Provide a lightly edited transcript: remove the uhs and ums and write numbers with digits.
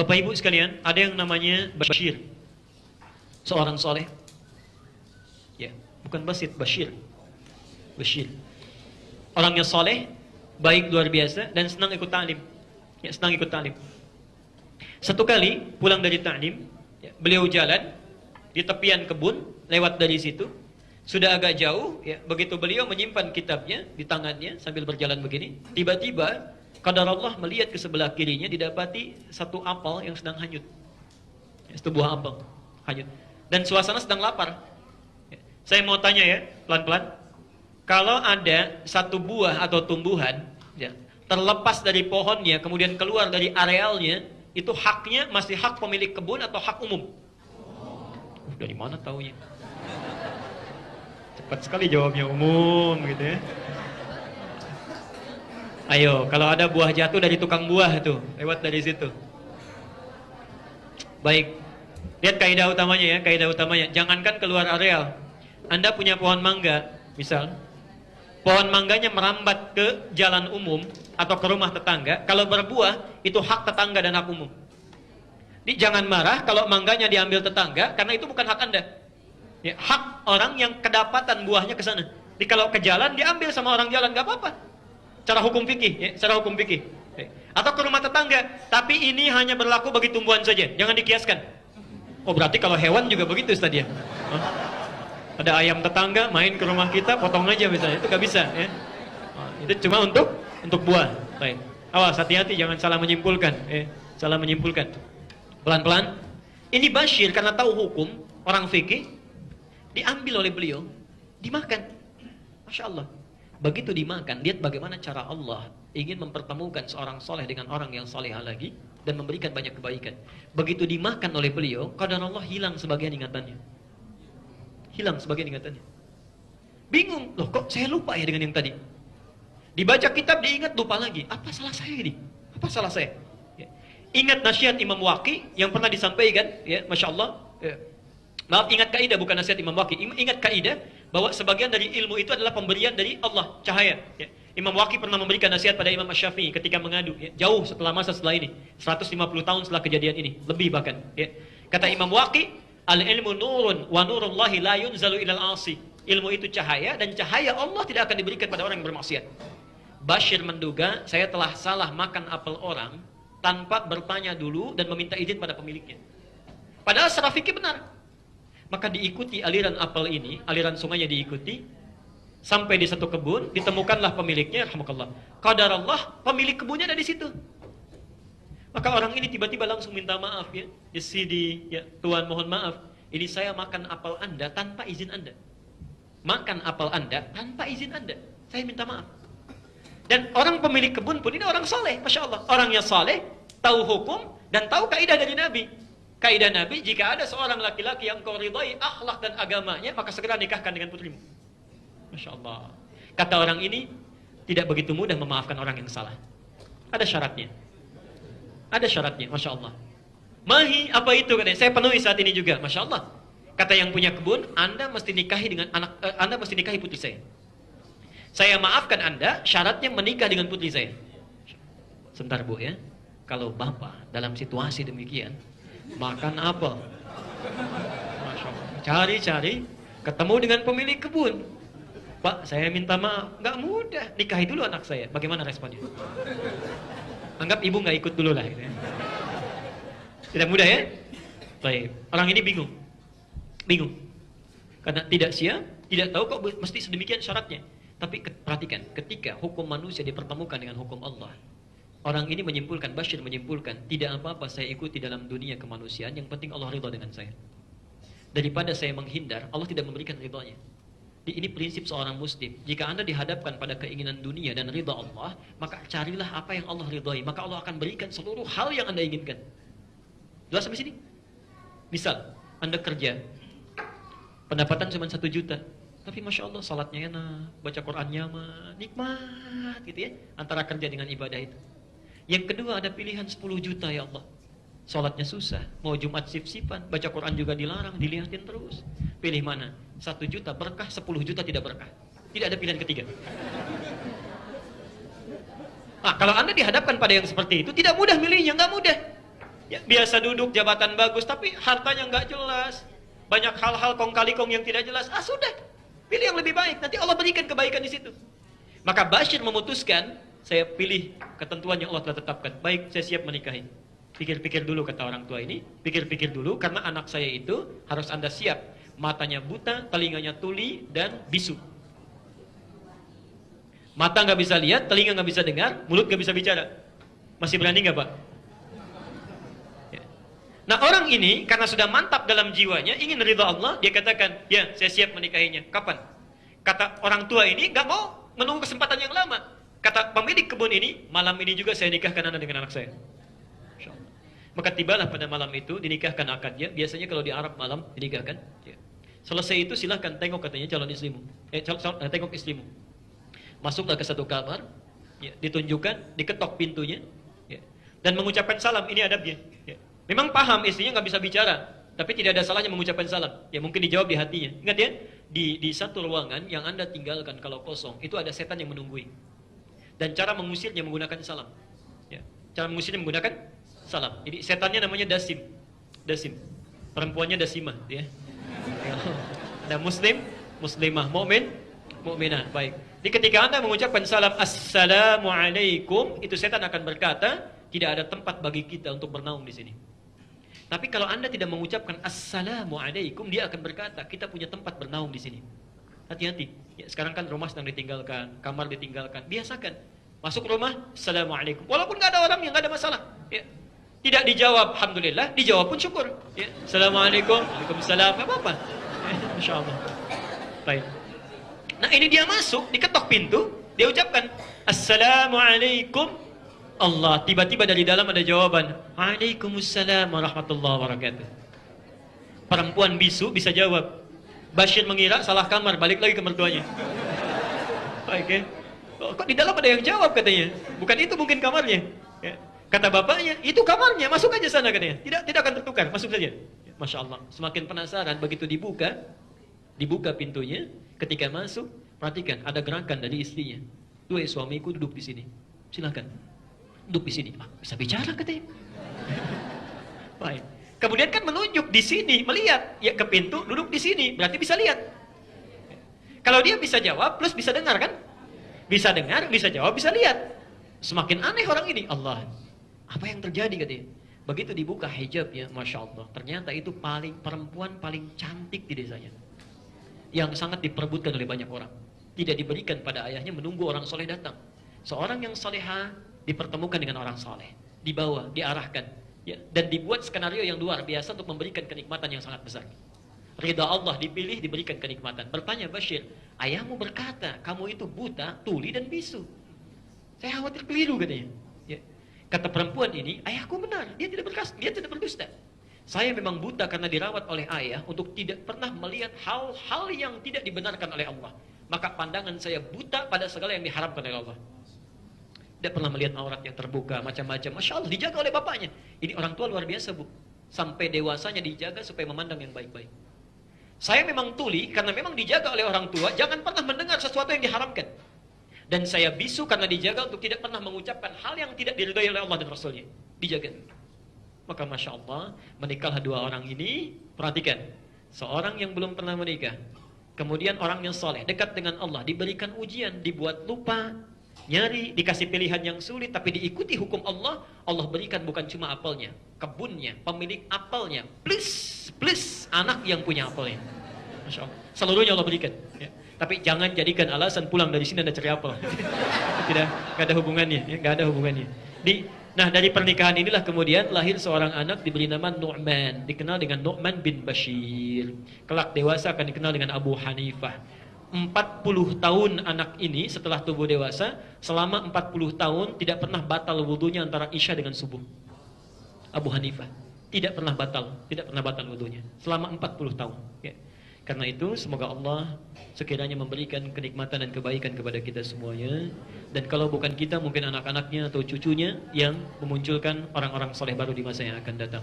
Bapak Ibu sekalian, ada yang namanya Bashir. Seorang soleh. Ya, bukan Basit, Bashir. Bashir. Orangnya soleh, baik luar biasa, dan senang ikut ta'lim. Ya, senang ikut ta'lim. Satu kali pulang dari ta'lim, ya, beliau jalan di tepian kebun, lewat dari situ. Sudah agak jauh, ya, begitu beliau menyimpan kitabnya di tangannya sambil berjalan begini, tiba-tiba qadarullah melihat ke sebelah kirinya didapati satu apel yang sedang hanyut. Ya, satu buah apel hanyut. Dan suasana sedang lapar. Ya, saya mau tanya ya, pelan-pelan. Kalau ada satu buah atau tumbuhan, ya, terlepas dari pohonnya, kemudian keluar dari arealnya, itu haknya masih hak pemilik kebun atau hak umum? Dari mana taunya? Cepat sekali jawabnya, umum gitu ya. Ayo, kalau ada buah jatuh dari tukang buah itu, lewat dari situ. Baik, lihat kaidah utamanya ya, kaidah utamanya. Jangankan keluar areal. Anda punya pohon mangga, misal, pohon mangganya merambat ke jalan umum atau ke rumah tetangga, kalau berbuah, itu hak tetangga dan hak umum. Jangan marah kalau mangganya diambil tetangga, karena itu bukan hak Anda. Ya, hak orang yang kedapatan buahnya ke sana. Jadi kalau ke jalan diambil sama orang jalan nggak apa-apa. Secara hukum fikih, ya, secara hukum fikih. Ya. Atau ke rumah tetangga, tapi ini hanya berlaku bagi tumbuhan saja, jangan dikiaskan. Oh berarti kalau hewan juga begitu Ustaz ya? Ada ayam tetangga main ke rumah kita, potong aja misalnya, itu nggak bisa. Ya. Itu cuma untuk buah. Baik. Awas hati-hati jangan salah menyimpulkan. Salah menyimpulkan. Pelan-pelan. Ini Bashir karena tahu hukum orang fikih. Diambil oleh beliau, dimakan. Masya Allah. Begitu dimakan, lihat bagaimana cara Allah ingin mempertemukan seorang soleh dengan orang yang soleh lagi dan memberikan banyak kebaikan. Begitu dimakan oleh beliau, qadar Allah hilang sebagian ingatannya. Hilang sebagian ingatannya. Bingung, loh kok saya lupa ya dengan yang tadi. Dibaca kitab diingat lupa lagi. Apa salah saya ini? Apa salah saya? Ya. Ingat nasihat Imam Waqi yang pernah disampaikan, ya, Masya Allah. Ya. Maaf, ingat kaidah bukan nasihat Imam Waqi. Ingat kaidah bahwa sebagian dari ilmu itu adalah pemberian dari Allah, cahaya. Ya. Imam Waqi pernah memberikan nasihat pada Imam Asy-Syafi'i ketika mengadu. Ya. Jauh setelah masa setelah ini, 150 tahun setelah kejadian ini, lebih bahkan. Ya. Kata Imam Waqi, al-ilmu nurun wa nurullahi la yunzalu ilal asi. Ilmu itu cahaya dan cahaya Allah tidak akan diberikan pada orang yang bermaksiat. Bashir menduga saya telah salah makan apel orang tanpa bertanya dulu dan meminta izin pada pemiliknya. Padahal secara fikih benar. Maka diikuti aliran apel ini, aliran sungainya diikuti, sampai di satu kebun, ditemukanlah pemiliknya, rahmatullah. Qadar Allah, pemilik kebunnya ada di situ. Maka orang ini tiba-tiba langsung minta maaf ya, di sini, ya Tuhan mohon maaf, ini saya makan apel Anda tanpa izin Anda. Makan apel Anda tanpa izin Anda. Saya minta maaf. Dan orang pemilik kebun pun ini orang saleh, Masya Allah. Orangnya saleh, tahu hukum, dan tahu kaidah dari Nabi. Kaidah Nabi, jika ada seorang laki-laki yang kau ridhai akhlak dan agamanya, maka segera nikahkan dengan putrimu. Masya Allah. Kata orang ini, tidak begitu mudah memaafkan orang yang salah. Ada syaratnya. Ada syaratnya, Masya Allah. Mahi, apa itu? Katanya, saya penuhi saat ini juga, Masya Allah. Kata yang punya kebun, Anda mesti nikahi dengan Anda mesti nikahi putri saya. Saya maafkan Anda, syaratnya menikah dengan putri saya. Sebentar Bu ya. Kalau Bapak dalam situasi demikian, makan apel, cari-cari, ketemu dengan pemilik kebun. Pak, saya minta maaf, nggak mudah. Nikahi dulu anak saya. Bagaimana responnya? Anggap ibu nggak ikut dulu lah. Gitu ya. Tidak mudah ya? Baik. Orang ini bingung, karena tidak siap, tidak tahu kok mesti sedemikian syaratnya. Tapi perhatikan, ketika hukum manusia dipertemukan dengan hukum Allah. Orang ini menyimpulkan, Bashir menyimpulkan, tidak apa-apa saya ikuti dalam dunia kemanusiaan, yang penting Allah ridha dengan saya. Daripada saya menghindar, Allah tidak memberikan ridhanya. Ini prinsip seorang muslim. Jika Anda dihadapkan pada keinginan dunia dan ridha Allah, maka carilah apa yang Allah ridhai. Maka Allah akan berikan seluruh hal yang Anda inginkan. Jelas sampai sini? Misal, Anda kerja, pendapatan cuma 1 juta. Tapi Masya Allah, salatnya enak, baca Qur'annya mah nikmat gitu ya. Antara kerja dengan ibadah itu. Yang kedua ada pilihan 10 juta ya Allah. Salatnya susah, mau Jumat sip-sipan, baca Quran juga dilarang, dilihatin terus. Pilih mana? 1 juta berkah, 10 juta tidak berkah. Tidak ada pilihan ketiga. Nah, kalau Anda dihadapkan pada yang seperti itu, tidak mudah milihnya, nggak mudah. Ya, biasa duduk, jabatan bagus, tapi hartanya nggak jelas. Banyak hal-hal kong kali kong yang tidak jelas. Ah sudah, pilih yang lebih baik. Nanti Allah berikan kebaikan di situ. Maka Bashir memutuskan, saya pilih ketentuan yang Allah telah tetapkan. Baik, saya siap menikahi. Pikir-pikir dulu kata orang tua ini. Pikir-pikir dulu, karena anak saya itu harus Anda siap. Matanya buta, telinganya tuli, dan bisu. Mata nggak bisa lihat, telinga nggak bisa dengar, mulut nggak bisa bicara. Masih berani nggak Pak? Ya. Nah orang ini karena sudah mantap dalam jiwanya, ingin ridha Allah, dia katakan, ya saya siap menikahinya. Kapan? Kata orang tua ini nggak mau menunggu kesempatan yang lama. Kata pemilik kebun ini, malam ini juga saya nikahkan Anda dengan anak saya. Maka tibalah pada malam itu dinikahkan akadnya. Biasanya kalau di Arab malam dinikahkan. Ya. Selesai itu silahkan tengok katanya calon istrimu. Tengok istrimu. Masuklah ke satu kamar, ya, ditunjukkan, diketok pintunya, ya, dan mengucapkan salam. Ini adabnya. Ya. Memang paham istrinya nggak bisa bicara, tapi tidak ada salahnya mengucapkan salam. Ya mungkin dijawab di hatinya. Ingat ya, di satu ruangan yang Anda tinggalkan kalau kosong, itu ada setan yang menunggui. Dan cara mengusirnya menggunakan salam. Ya. Cara mengusirnya menggunakan salam. Jadi setannya namanya Dasim. Dasim. Perempuannya Dasimah. Ya. Ada Muslim, Muslimah, Mu'min, Mu'minah. Baik. Jadi ketika Anda mengucapkan salam Assalamualaikum, itu setan akan berkata, tidak ada tempat bagi kita untuk bernaung di sini. Tapi kalau Anda tidak mengucapkan Assalamualaikum, dia akan berkata, kita punya tempat bernaung di sini. Hati-hati. Ya, sekarang kan rumah sedang ditinggalkan, kamar ditinggalkan. Biasakan. Masuk rumah, Assalamualaikum. Walaupun nggak ada orang yang nggak ada masalah. Ya. Tidak dijawab, Alhamdulillah. Dijawab pun syukur. Ya. Assalamualaikum. Waalaikumsalam. Nggak apa-apa. Ya, Insya Allah. Baik. Nah ini dia masuk, diketok pintu, dia ucapkan Assalamualaikum. Allah, tiba-tiba dari dalam ada jawaban Waalaikumsalam warahmatullahi wabarakatuh. Perempuan bisu bisa jawab. Bashir mengira salah kamar, balik lagi ke mertuanya. Baik ya. Kok di dalam ada yang jawab katanya. Bukan itu mungkin kamarnya. Ya. Kata bapaknya, itu kamarnya, masuk aja sana katanya. Tidak akan tertukar, masuk saja. Masya Allah, semakin penasaran begitu dibuka pintunya. Ketika masuk, perhatikan ada gerakan dari istrinya. Tuh suamiku duduk di sini. Silakan. Duduk di sini. Ah, bisa bicara katanya. Baik. Kemudian kan menunjuk di sini, melihat ya ke pintu, duduk di sini, berarti bisa lihat. Kalau dia bisa jawab plus bisa dengar kan? Bisa dengar, bisa jawab, bisa lihat. Semakin aneh orang ini. Allah. Apa yang terjadi katanya? Begitu dibuka hijabnya, Masya Allah. Ternyata itu perempuan paling cantik di desanya. Yang sangat diperebutkan oleh banyak orang. Tidak diberikan pada ayahnya, menunggu orang soleh datang. Seorang yang soleha dipertemukan dengan orang soleh. Dibawa, diarahkan. Ya, dan dibuat skenario yang luar biasa untuk memberikan kenikmatan yang sangat besar. Ridha Allah dipilih, diberikan kenikmatan. Bertanya Bashir, ayahmu berkata, kamu itu buta, tuli, dan bisu. Saya khawatir keliru katanya. Ya. Kata perempuan ini, ayahku benar, dia tidak berdusta. Saya memang buta karena dirawat oleh ayah untuk tidak pernah melihat hal-hal yang tidak dibenarkan oleh Allah. Maka pandangan saya buta pada segala yang diharamkan oleh Allah. Tidak pernah melihat aurat yang terbuka, macam-macam. Masya Allah, dijaga oleh bapaknya. Ini orang tua luar biasa, Bu. Sampai dewasanya dijaga supaya memandang yang baik-baik. Saya memang tuli karena memang dijaga oleh orang tua, jangan pernah mendengar sesuatu yang diharamkan. Dan saya bisu karena dijaga untuk tidak pernah mengucapkan hal yang tidak diridhai oleh Allah dan Rasulnya. Dijaga. Maka Masya Allah, menikahlah dua orang ini. Perhatikan, seorang yang belum pernah menikah, kemudian orang yang soleh, dekat dengan Allah, diberikan ujian, dibuat lupa, nyari, dikasih pilihan yang sulit, tapi diikuti hukum Allah. Allah berikan bukan cuma apelnya, kebunnya, pemilik apelnya, plus anak yang punya apelnya. Masya Allah, seluruhnya Allah berikan. Ya. Tapi jangan jadikan alasan pulang dari sini Anda cari apel. Tidak ada hubungannya, ya, nggak ada hubungannya. Nah dari pernikahan inilah kemudian lahir seorang anak diberi nama Nu'man, dikenal dengan Nu'man bin Bashir. Kelak dewasa akan dikenal dengan Abu Hanifah. 40 tahun anak ini setelah tubuh dewasa, selama 40 tahun tidak pernah batal wudunya antara Isya dengan subuh. Abu Hanifah tidak pernah batal wudunya selama 40 tahun. Ya. Karena itu semoga Allah sekiranya memberikan kenikmatan dan kebaikan kepada kita semuanya. Dan kalau bukan kita, mungkin anak-anaknya atau cucunya yang memunculkan orang-orang soleh baru di masa yang akan datang.